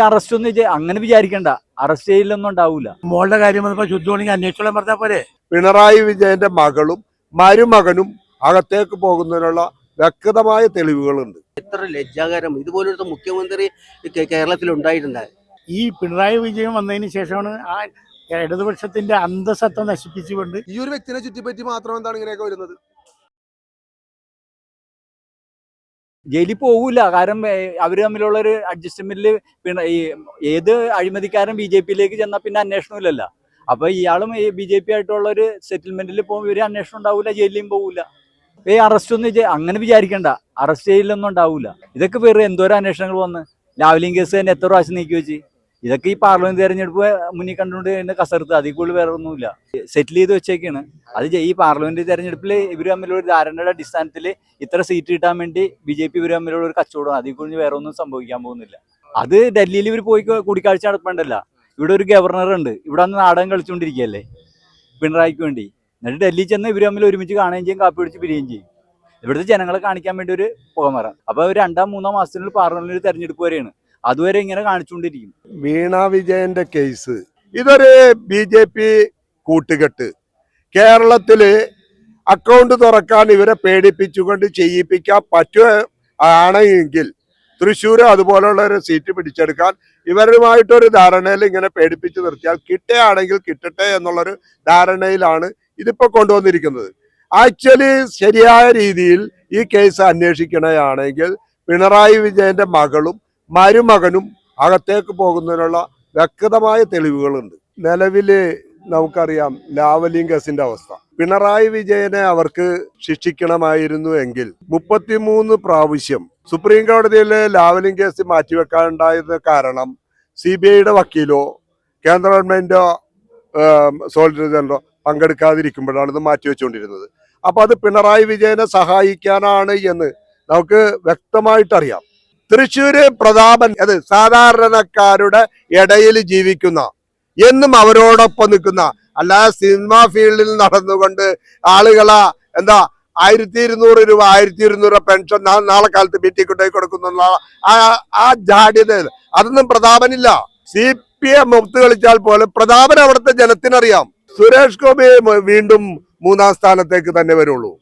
Arrest ഒന്നും അങ്ങനെ വിചാരിക്കണ്ട. അറസ്റ്റ് ചെയ്യലൊന്നും ഉണ്ടാവൂല. മോളുടെ കാര്യം വന്നപ്പോൾ ശുദ്ധമാണെങ്കിൽ അന്വേഷിച്ചോളാൻ പറഞ്ഞാൽ പോരെ. പിണറായി വിജയന്റെ മകളും മരുമകനും അകത്തേക്ക് പോകുന്നതിനുള്ള വ്യക്തമായ തെളിവുകളുണ്ട്. എത്ര ലജ്ജാകരം! ഇതുപോലൊരു മുഖ്യമന്ത്രി കേരളത്തിൽ ഉണ്ടായിട്ടുണ്ടായി. ഈ പിണറായി വിജയൻ വന്നതിന് ശേഷമാണ് ആ ഇടതുപക്ഷത്തിന്റെ അന്തസത്ത നശിപ്പിച്ചുകൊണ്ട് ഈ ഒരു വ്യക്തിനെ ചുറ്റിപ്പറ്റി മാത്രം എന്താണ് ഇങ്ങനെയൊക്കെ വരുന്നത്? ജയിലിൽ പോകൂല. കാരണം അവർ തമ്മിലുള്ള ഒരു അഡ്ജസ്റ്റ്മെന്റിൽ ഈ ഏത് അഴിമതിക്കാരൻ BJP-യിലേക്ക് ചെന്നാൽ പിന്നെ അന്വേഷണമില്ലല്ലോ. അപ്പൊ ഇയാളും BJP ആയിട്ടുള്ള ഒരു സെറ്റിൽമെന്റിൽ പോകുമ്പോൾ ഇവര് അന്വേഷണം ഉണ്ടാവൂല, ജയിലിലും പോകൂല. അറസ്റ്റ് ഒന്നും അങ്ങനെ വിചാരിക്കണ്ട. അറസ്റ്റ് ചെയ്യലൊന്നും ഉണ്ടാവൂല. ഇതൊക്കെ വേറെ എന്തോരം അന്വേഷണങ്ങൾ വന്ന് ലാവ്ലിൻ കേസ് തന്നെ എത്ര പ്രാവശ്യം നീക്കി വെച്ച്. ഇതൊക്കെ ഈ പാർലമെന്റ് തെരഞ്ഞെടുപ്പ് മുന്നിൽ കണ്ടുകൊണ്ട് തന്നെ കസർത്ത്, അതിൽ കൂടുതൽ വേറെ ഒന്നുമില്ല. സെറ്റിൽ ചെയ്ത് വെച്ചേക്കാണ്. അത് ഈ പാർലമെന്റ് തെരഞ്ഞെടുപ്പിൽ ഇവർ തമ്മിലുള്ള ഒരു ധാരണയുടെ അടിസ്ഥാനത്തിൽ ഇത്ര സീറ്റ് കിട്ടാൻ വേണ്ടി BJP ഇവർ തമ്മിലുള്ള ഒരു കച്ചവടം, അതിൽ കൂടുതൽ വേറെ ഒന്നും സംഭവിക്കാൻ പോകുന്നില്ല. അത് ഡൽഹിയിൽ ഇവർ പോയി കൂടിക്കാഴ്ച നടപ്പണ്ടല്ല. ഇവിടെ ഒരു ഗവർണർ ഉണ്ട്, ഇവിടെ വന്ന് നാടകം കളിച്ചുകൊണ്ടിരിക്കുകയല്ലേ പിണറായിക്ക് വേണ്ടി. എന്നിട്ട് ഡൽഹിയിൽ ചെന്ന് ഇവർ തമ്മിൽ ഒരുമിച്ച് കാണുകയും ചെയ്യും, കാപ്പി പിടിച്ച് പിരിയുകയും ചെയ്യും. ഇവിടുത്തെ ജനങ്ങളെ കാണിക്കാൻ വേണ്ടി ഒരു പുകമറ. അപ്പൊ 2-3 മാസത്തിനുള്ളിൽ പാർലമെന്റ് തെരഞ്ഞെടുപ്പ് വരെയാണ്. അതുവരെ ഇങ്ങനെ കാണിച്ചുകൊണ്ടിരിക്കും. വീണ വിജയന്റെ കേസ് ഇതൊരു BJP കൂട്ടുകെട്ട്. കേരളത്തില് അക്കൗണ്ട് തുറക്കാൻ ഇവരെ പേടിപ്പിച്ചുകൊണ്ട് ചെയ്യിപ്പിക്കാൻ പറ്റുകയാണെങ്കിൽ തൃശ്ശൂർ അതുപോലുള്ള ഒരു സീറ്റ് പിടിച്ചെടുക്കാൻ ഇവരുമായിട്ടൊരു ധാരണയിൽ ഇങ്ങനെ പേടിപ്പിച്ച് നിർത്തിയാൽ കിട്ടുകയാണെങ്കിൽ കിട്ടട്ടെ എന്നുള്ളൊരു ധാരണയിലാണ് ഇതിപ്പോ കൊണ്ടുവന്നിരിക്കുന്നത്. ആക്ച്വലി ശരിയായ രീതിയിൽ ഈ കേസ് അന്വേഷിക്കണമെങ്കിൽ പിണറായി വിജയന്റെ മകളും മരുമകനും അകത്തേക്ക് പോകുന്നതിനുള്ള വ്യക്തമായ തെളിവുകളുണ്ട്. നിലവില് നമുക്കറിയാം ലാവ്ലിൻ കേസിന്റെ അവസ്ഥ. പിണറായി വിജയനെ അവർക്ക് ശിക്ഷിക്കണമായിരുന്നു എങ്കിൽ 33 പ്രാവശ്യം സുപ്രീം കോടതിയിലെ ലാവ്ലിൻ കേസ് മാറ്റിവെക്കാനുണ്ടായിരുന്ന കാരണം CBIയുടെ വക്കീലോ കേന്ദ്ര ഗവൺമെന്റോ സോളിസിറ്റർ ജനറലോ പങ്കെടുക്കാതിരിക്കുമ്പോഴാണ് ഇത് മാറ്റിവെച്ചുകൊണ്ടിരുന്നത്. അപ്പൊ അത് പിണറായി വിജയനെ സഹായിക്കാനാണ് എന്ന് നമുക്ക് വ്യക്തമായിട്ടറിയാം. തൃശ്ശൂര് പ്രതാപൻ അത് സാധാരണക്കാരുടെ ഇടയിൽ ജീവിക്കുന്ന എന്നും അവരോടൊപ്പം നിൽക്കുന്ന, അല്ലാതെ സിനിമാ ഫീൽഡിൽ നടന്നുകൊണ്ട് ആളുകളെ 1200 രൂപ 1200 പെൻഷൻ നാളെ കാലത്ത് വീട്ടിൽ കൊടുക്കുന്ന ആ ജാഡ്യത അതൊന്നും പ്രതാപനില്ല. CPM ഒത്തു കളിച്ചാൽ പോലും പ്രതാപൻ അവിടുത്തെ ജനത്തിനറിയാം. സുരേഷ് ഗോപി വീണ്ടും 3-ാം സ്ഥാനത്തേക്ക് തന്നെ വരുള്ളൂ.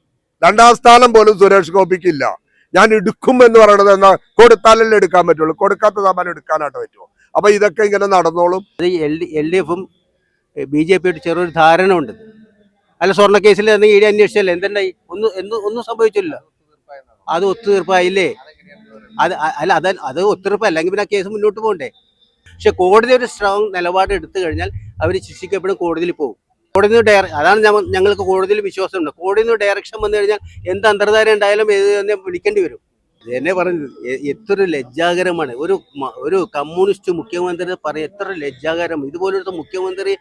2-ാം സ്ഥാനം പോലും സുരേഷ് ഗോപിക്കില്ല. ഞാൻ എടുക്കും എന്ന് പറയണത് എന്നാ കൊടുത്താലല്ലേ എടുക്കാൻ പറ്റുള്ളൂ, കൊടുക്കാത്ത സാമാനം എടുക്കാനായിട്ട് പറ്റുമോ? അപ്പൊ ഇതൊക്കെ ഇങ്ങനെ നടന്നോളും. LDFും BJP-യായിട്ട് ചെറിയൊരു ധാരണ ഉണ്ട്. അല്ല, സ്വർണ്ണ കേസിൽ ED അന്വേഷിച്ചല്ലേ, എന്തുണ്ടായി? ഒന്നും സംഭവിച്ചില്ല. അത് ഒത്തുതീർപ്പായില്ലേ? അത് ഒത്തുതീർപ്പ് അല്ലെങ്കിൽ പിന്നെ ആ കേസ് മുന്നോട്ട് പോകണ്ടേ? പക്ഷെ കോടതി ഒരു സ്ട്രോങ് നിലപാട് എടുത്തു കഴിഞ്ഞാൽ അവർ ശിക്ഷിക്കപ്പെടും, കോടതിയിൽ പോകും. കോടതി അതാണ് ഞങ്ങൾക്ക് കോടതിയിൽ വിശ്വാസമുണ്ട്. കോടതിയിൽ നിന്ന് ഡയറക്ഷൻ വന്നു കഴിഞ്ഞാൽ എന്ത് അന്തർധാര ഉണ്ടായാലും ഇത് തന്നെ വിളിക്കേണ്ടി വരും. എന്നെ പറഞ്ഞത് എത്ര ലജ്ജാകരമാണ്. ഒരു കമ്മ്യൂണിസ്റ്റ് മുഖ്യമന്ത്രി പറയും, എത്ര ലജ്ജാകരം! ഇതുപോലൊരു മുഖ്യമന്ത്രി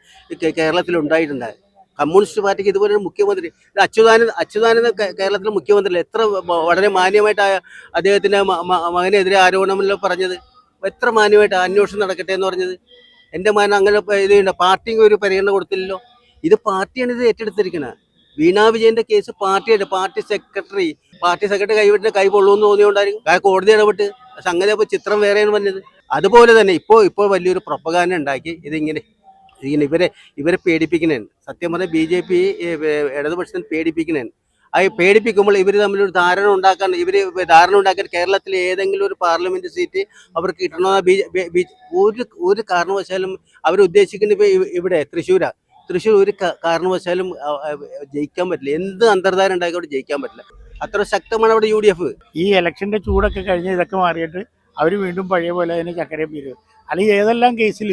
കേരളത്തിൽ ഉണ്ടായിട്ടുണ്ടായി. കമ്മ്യൂണിസ്റ്റ് പാർട്ടിക്ക് ഇതുപോലൊരു മുഖ്യമന്ത്രി. അച്യുതാനന്ദ കേരളത്തിലെ മുഖ്യമന്ത്രി എത്ര വളരെ മാന്യമായിട്ട് അദ്ദേഹത്തിന്റെ മകനെതിരെ ആരോപണമല്ലോ പറഞ്ഞത്. എത്ര മാന്യമായിട്ട് അന്വേഷണം നടക്കട്ടെ എന്ന് പറഞ്ഞത്. എൻ്റെ മകൻ അങ്ങനെ ഇത് പാർട്ടിക്ക് ഒരു പരിഗണന കൊടുത്തില്ലല്ലോ. ഇത് പാർട്ടിയാണ് ഇത് ഏറ്റെടുത്തിരിക്കുന്നത്. വീണ വിജയന്റെ കേസ് പാർട്ടി സെക്രട്ടറി കൈവിട്ടിന്റെ കൈ കൊള്ളുമെന്ന് തോന്നിയോണ്ടായിരിക്കും കോടതി ഇടപെട്ട്. സംഗതി അപ്പോൾ ചിത്രം വേറെയാണ് പറഞ്ഞത്. അതുപോലെ തന്നെ ഇപ്പോൾ വലിയൊരു പ്രൊപ്പഗാൻഡ ഉണ്ടാക്കി ഇതിങ്ങനെ ഇവരെ പേടിപ്പിക്കുന്നതാണ്. സത്യം പറഞ്ഞാൽ BJP ഇടതുപക്ഷത്തിന് പേടിപ്പിക്കുന്നതാണ്. ആ പേടിപ്പിക്കുമ്പോൾ ഇവർ തമ്മിലൊരു ധാരണ ഉണ്ടാക്കാൻ കേരളത്തിലെ ഏതെങ്കിലും ഒരു പാർലമെന്റ് സീറ്റ് അവർക്ക് കിട്ടണമെന്ന് ഒരു കാരണവശാലും അവരുദ്ദേശിക്കുന്ന ഇവിടെ തൃശ്ശൂർ ഒരു കാരണവശാലും ജയിക്കാൻ പറ്റില്ല. എന്ത് അന്തർധാര ഉണ്ടായിക്കോട്ടെ ജയിക്കാൻ പറ്റില്ല. അത്ര ശക്തമാണ് അവിടെ UDF. ഈ ഇലക്ഷന്റെ ചൂടൊക്കെ കഴിഞ്ഞ് ഇതൊക്കെ മാറിയിട്ട് അവർ വീണ്ടും പഴയ പോലെ തന്നെ ചക്കരയും പീരും. അല്ലെങ്കിൽ ഏതെല്ലാം കേസിൽ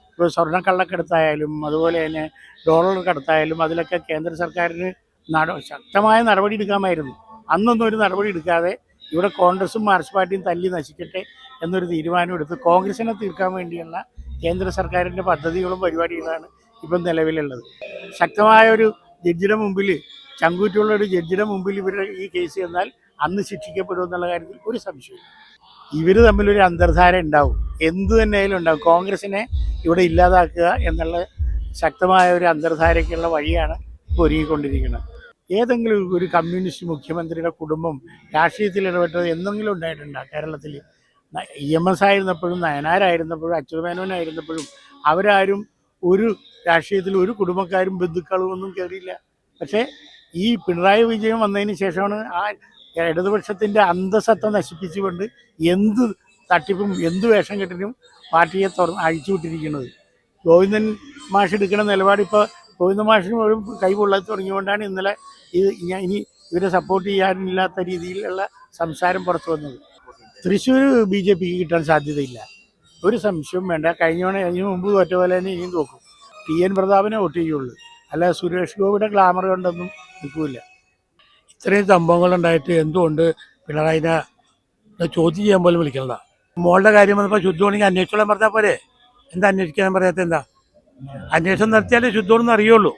ഇപ്പോൾ സ്വർണ്ണക്കള്ളക്കടത്തായാലും അതുപോലെ തന്നെ ഡോളർ കടത്തായാലും അതിലൊക്കെ കേന്ദ്ര സർക്കാരിന് ശക്തമായ നടപടി എടുക്കാമായിരുന്നു. അന്നൊന്നും ഒരു നടപടി എടുക്കാതെ ഇവിടെ കോൺഗ്രസും മാർക്സിസ്റ്റ് പാർട്ടിയും തല്ലി നശിക്കട്ടെ എന്നൊരു തീരുമാനം എടുത്ത് കോൺഗ്രസിനെ തീർക്കാൻ വേണ്ടിയുള്ള കേന്ദ്ര സർക്കാരിൻ്റെ പദ്ധതികളും പരിപാടികളാണ് ഇപ്പം നിലവിലുള്ളത്. ശക്തമായ ഒരു ജഡ്ജിയുടെ മുമ്പിൽ, ചങ്കൂറ്റുള്ള ഒരു ജഡ്ജിയുടെ മുമ്പിൽ ഇവരുടെ ഈ കേസ് ചെന്നാൽ അന്ന് ശിക്ഷിക്കപ്പെടുമെന്നുള്ള കാര്യത്തിൽ ഒരു സംശയവും. ഇവർ തമ്മിലൊരു അന്തർധാര ഉണ്ടാവും, എന്തു തന്നെയായാലും ഉണ്ടാവും. കോൺഗ്രസിനെ ഇവിടെ ഇല്ലാതാക്കുക എന്നുള്ള ശക്തമായ ഒരു അന്തർധാരയ്ക്കുള്ള വഴിയാണ് ഇപ്പോൾ ഒരുങ്ങിക്കൊണ്ടിരിക്കുന്നത്. ഏതെങ്കിലും ഒരു കമ്മ്യൂണിസ്റ്റ് മുഖ്യമന്ത്രിയുടെ കുടുംബം രാഷ്ട്രീയത്തിൽ ഇടപെട്ടത് എന്തെങ്കിലും ഉണ്ടായിട്ടുണ്ടോ കേരളത്തിൽ? EMS ആയിരുന്നപ്പോഴും നയനാരായിരുന്നപ്പോഴും അച്യുതമേനോനായിരുന്നപ്പോഴും അവരാരും ഒരു രാഷ്ട്രീയത്തിൽ ഒരു കുടുംബക്കാരും ബന്ധുക്കളും ഒന്നും കയറിയില്ല. പക്ഷേ ഈ പിണറായി വിജയൻ വന്നതിന് ശേഷമാണ് ആ ഇടതുപക്ഷത്തിൻ്റെ അന്തസത്ത നശിപ്പിച്ചുകൊണ്ട് എന്ത് തട്ടിപ്പും എന്ത് വേഷം കെട്ടിനും പാർട്ടിയെ അഴിച്ചുവിട്ടിരിക്കുന്നത്. ഗോവിന്ദൻ മാഷ് എടുക്കുന്ന നിലപാട് ഇപ്പോൾ ഗോവിന്ദൻ മാഷിന് ഒരു കൈകൊള്ളാൻ തുടങ്ങിയുകൊണ്ടാണ് ഇന്നലെ ഇനി ഇവരെ സപ്പോർട്ട് ചെയ്യാനില്ലാത്ത രീതിയിലുള്ള സംസാരം പുറത്തു വന്നത്. തൃശ്ശൂർ BJP കിട്ടാൻ സാധ്യതയില്ല, ഒരു സംശയവും വേണ്ട. കഴിഞ്ഞ മുമ്പ് തോറ്റ പോലെ തന്നെ ഇനിയും തോക്കും. TN പ്രതാപനെ വോട്ട് ചെയ്യുള്ളൂ, അല്ല സുരേഷ് ഗോപിയുടെ ഗ്ലാമർ കൊണ്ടൊന്നും നിൽക്കില്ല. ഇത്രയും സംഭവങ്ങളുണ്ടായിട്ട് എന്തുകൊണ്ട് പിണറായിനെ ചോദ്യം ചെയ്യാൻ പോലും വിളിക്കണ്ട? മോളുടെ കാര്യം വന്നപ്പോൾ ശുദ്ധമാണെങ്കിൽ അന്വേഷിച്ചോളാൻ പറഞ്ഞാൽ പോരെ? എന്താ അന്വേഷിക്കാൻ പറയാത്ത? എന്താ അന്വേഷണം നടത്തിയാലേ ശുദ്ധമാണെന്ന് അറിയുള്ളൂ.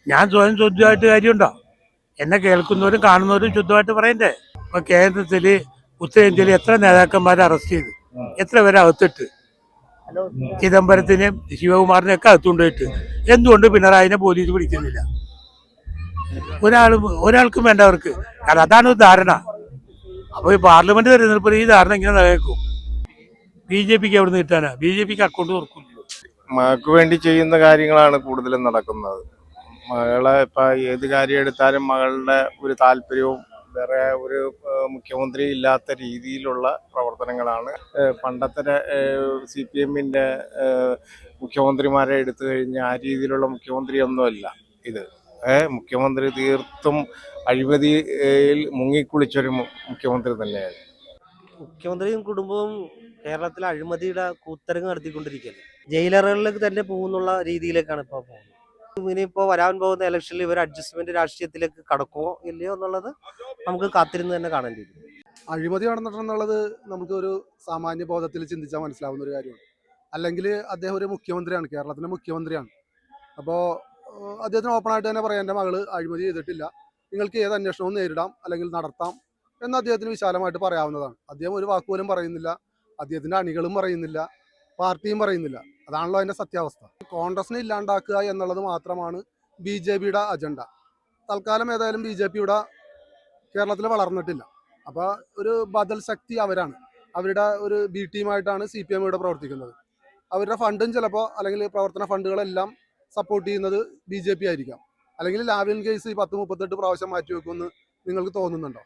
ഞാൻ സ്വയം ശുദ്ധമായിട്ട് കാര്യമുണ്ടോ? എന്നെ കേൾക്കുന്നവരും കാണുന്നവരും ശുദ്ധമായിട്ട് പറയണ്ടേ? ഇപ്പോൾ കേന്ദ്രത്തിൽ ഉത്തരേന്ത്യയിൽ എത്ര നേതാക്കന്മാരെ അറസ്റ്റ് ചെയ്തു, എത്ര പേരെ അകത്തിട്ട്, ചിദംബരത്തിനെയും ശിവകുമാറിനെയൊക്കെ അകത്തുകൊണ്ടിട്ട് എന്തുകൊണ്ട് പിണറായിനെ പോലീസ് പിടിക്കുന്നില്ല? ഒരാൾക്കും വേണ്ട അവർക്ക്. കാരണം അതാണ് ധാരണ. അപ്പോൾ ഈ പാർലമെന്റ് തെരഞ്ഞെടുപ്പിൽ ഈ ധാരണ ഇങ്ങനെ നിലനിൽക്കും. BJPക്ക് എവിടെ നിന്ന് കിട്ടാനാ? BJPക്ക് അക്കൗണ്ട് തുറക്കില്ല. മകൾക്ക് വേണ്ടി ചെയ്യുന്ന കാര്യങ്ങളാണ് കൂടുതലും നടക്കുന്നത്. മകളെ ഇപ്പം ഏത് കാര്യം എടുത്താലും മകളുടെ ഒരു താല്പര്യവും വേറെ ഒരു മുഖ്യമന്ത്രി ഇല്ലാത്ത രീതിയിലുള്ള പ്രവർത്തനങ്ങളാണ്. പണ്ടത്തെ CPM-ന്റെ മുഖ്യമന്ത്രിമാരെ എടുത്തു കഴിഞ്ഞാൽ ആ രീതിയിലുള്ള മുഖ്യമന്ത്രിയൊന്നുമല്ല ഇത്. മുഖ്യമന്ത്രി തീർത്തും അഴിമതിയിൽ മുങ്ങിക്കുളിച്ചൊരു മുഖ്യമന്ത്രി തന്നെയാണ്. മുഖ്യമന്ത്രിയും കുടുംബവും കേരളത്തിലെ അഴിമതിയുടെ കൂത്തരങ്ങ് നടത്തിക്കൊണ്ടിരിക്കുകയാണ്. ജയിലറുകളിലേക്ക് തന്നെ പോകുന്നുള്ള രീതിയിലേക്കാണ് ഇപ്പോൾ പോകുന്നത്. ഇനിയിപ്പോൾ വരാൻ പോകുന്ന ഇലക്ഷനിൽ ഇവർ അഡ്ജസ്റ്റ്മെന്റ് രാഷ്ട്രീയത്തിലേക്ക് കടക്കുമോ ഇല്ലയോ എന്നുള്ളത് നമുക്ക് കാത്തിരുന്ന് തന്നെ കാണേണ്ടി വരും. അഴിമതി നടന്നിട്ടുണ്ടെന്നുള്ളത് നമുക്ക് ഒരു സാമാന്യ ബോധത്തിൽ ചിന്തിച്ചാൽ മനസ്സിലാവുന്ന ഒരു കാര്യമാണ്. അല്ലെങ്കിൽ അദ്ദേഹം ഒരു മുഖ്യമന്ത്രിയാണ്, കേരളത്തിൻ്റെ മുഖ്യമന്ത്രിയാണ്. അപ്പോൾ അദ്ദേഹത്തിന് ഓപ്പണായിട്ട് തന്നെ പറയാം, എൻ്റെ മകള് അഴിമതി ചെയ്തിട്ടില്ല, നിങ്ങൾക്ക് ഏത് അന്വേഷണവും നേരിടാം അല്ലെങ്കിൽ നടത്താം എന്ന് അദ്ദേഹത്തിന് വിശാലമായിട്ട് പറയാവുന്നതാണ്. അദ്ദേഹം ഒരു വാക്കുപോലും പറയുന്നില്ല, അദ്ദേഹത്തിൻ്റെ അണികളും പറയുന്നില്ല, പാർട്ടിയും പറയുന്നില്ല. അതാണല്ലോ അതിൻ്റെ സത്യാവസ്ഥ. കോൺഗ്രസിനെ ഇല്ലാണ്ടാക്കുക എന്നുള്ളത് മാത്രമാണ് BJPയുടെ അജണ്ട. തൽക്കാലം ഏതായാലും BJP ഇവിടെ കേരളത്തിൽ വളർന്നിട്ടില്ല. അപ്പോൾ ഒരു ബദൽ ശക്തി അവരാണ്. അവരുടെ ഒരു B ടീമായിട്ടാണ് CPM ഇവിടെ പ്രവർത്തിക്കുന്നത്. അവരുടെ ഫണ്ടും ചിലപ്പോൾ അല്ലെങ്കിൽ പ്രവർത്തന ഫണ്ടുകളെല്ലാം സപ്പോർട്ട് ചെയ്യുന്നത് BJP ആയിരിക്കാം. അല്ലെങ്കിൽ ലാവ്ലിൻ കേസ് 10-38 പ്രാവശ്യം മാറ്റിവെക്കുമെന്ന് നിങ്ങൾക്ക് തോന്നുന്നുണ്ടോ?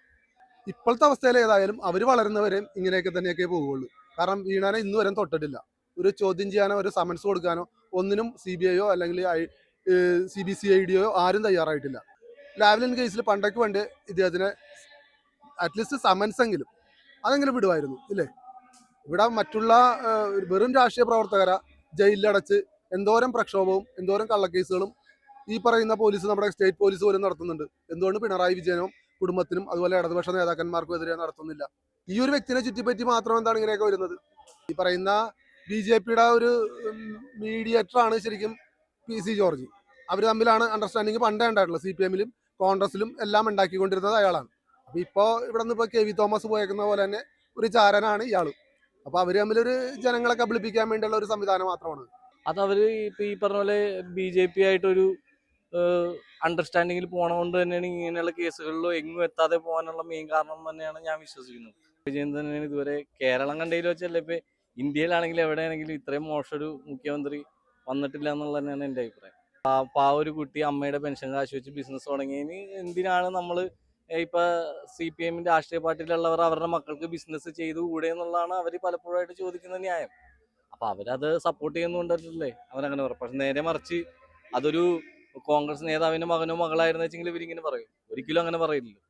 ഇപ്പോഴത്തെ അവസ്ഥയിൽ ഏതായാലും അവർ വളരുന്നവരെയും ഇങ്ങനെയൊക്കെ തന്നെയൊക്കെ പോവുകയുള്ളൂ. കാരണം വീണാനെ ഇന്ന് വരെ തൊട്ടിട്ടില്ല. ഒരു ചോദ്യം ചെയ്യാനോ ഒരു സമൻസ് കൊടുക്കാനോ ഒന്നിനും CBI-യോ അല്ലെങ്കിൽ CBCID-യോ ആരും തയ്യാറായിട്ടില്ല. ലാവ്ലിൻ കേസിൽ പണ്ടൊക്കെ വേണ്ടി ഇദ്ദേഹത്തിന് അറ്റ്ലീസ്റ്റ് സമൻസ് എങ്കിലും അതെങ്കിലും വിടുമായിരുന്നു ഇല്ലേ? ഇവിടെ മറ്റുള്ള വെറും രാഷ്ട്രീയ പ്രവർത്തകരെ ജയിലിലടച്ച് എന്തോരം പ്രക്ഷോഭവും എന്തോരം കള്ളക്കേസുകളും ഈ പറയുന്ന പോലീസ്, നമ്മുടെ സ്റ്റേറ്റ് പോലീസ് പോലും നടത്തുന്നുണ്ട്. എന്തുകൊണ്ട് പിണറായി വിജയനും കുടുംബത്തിനും അതുപോലെ ഇടതുപക്ഷ നേതാക്കന്മാർക്കും എതിരെ നടത്തുന്നില്ല? ഈ ഒരു വ്യക്തിനെ ചുറ്റിപ്പറ്റി മാത്രം എന്താണ് ഇങ്ങനെയൊക്കെ വരുന്നത്? ഈ പറയുന്ന BJPയുടെ ഒരു മീഡിയേറ്ററാണ് ശരിക്കും PC ജോർജ്. അവർ തമ്മിലാണ് അണ്ടർസ്റ്റാൻഡിങ് പണ്ടേ ഉണ്ടായിട്ടുള്ളത്. CPM-ലും കോൺഗ്രസിലും എല്ലാം ഉണ്ടാക്കിക്കൊണ്ടിരുന്നത് അയാളാണ്. അപ്പോൾ ഇപ്പോൾ ഇവിടെ നിന്ന് ഇപ്പോൾ KV തോമസ് പോയേക്കുന്ന പോലെ തന്നെ ഒരു ചാരനാണ് ഇയാളും. അപ്പോൾ അവർ തമ്മിലൊരു ജനങ്ങളെ കബളിപ്പിക്കാൻ വേണ്ടിയുള്ള ഒരു സംവിധാനം മാത്രമാണ്. അത് അവർ ഇപ്പോൾ ഈ പറഞ്ഞ പോലെ BJP ആയിട്ടൊരു അണ്ടർസ്റ്റാൻഡിങ്ങിൽ പോണതുകൊണ്ട് തന്നെയാണ് ഇങ്ങനെയുള്ള കേസുകളിലോ എങ്ങും എത്താതെ പോകാനുള്ള മെയിൻ കാരണം തന്നെയാണ് ഞാൻ വിശ്വസിക്കുന്നത്. വിജയൻ തന്നെയാണ് ഇതുവരെ കേരളം കണ്ടതിൽ വെച്ചല്ലേ ഇപ്പോൾ ഇന്ത്യയിലാണെങ്കിലും എവിടെയാണെങ്കിലും ഇത്രയും മോശം ഒരു മുഖ്യമന്ത്രി വന്നിട്ടില്ല എന്നുള്ളത് തന്നെയാണ് എൻ്റെ അഭിപ്രായം. ആ ഒരു കുട്ടി അമ്മയുടെ പെൻഷൻ കാശ് വെച്ച് ബിസിനസ് തുടങ്ങിയതിന് എന്തിനാണ് നമ്മൾ ഇപ്പോൾ CPM-ന്റെ രാഷ്ട്രീയ പാർട്ടിയിലുള്ളവർ അവരുടെ മക്കൾക്ക് ബിസിനസ് ചെയ്തുകൂടെ എന്നുള്ളതാണ് അവർ പലപ്പോഴായിട്ട് ചോദിക്കുന്ന ന്യായം. അപ്പോൾ അവരത് സപ്പോർട്ട് ചെയ്യുന്നുണ്ടല്ലേ അവരങ്ങനെ പറയും. പക്ഷെ നേരെ മറിച്ച് അതൊരു കോൺഗ്രസ് നേതാവിൻ്റെ മകനോ മകളായിരുന്നു വെച്ചെങ്കിൽ ഇവരിങ്ങനെ പറയും? ഒരിക്കലും അങ്ങനെ പറയില്ലല്ലോ.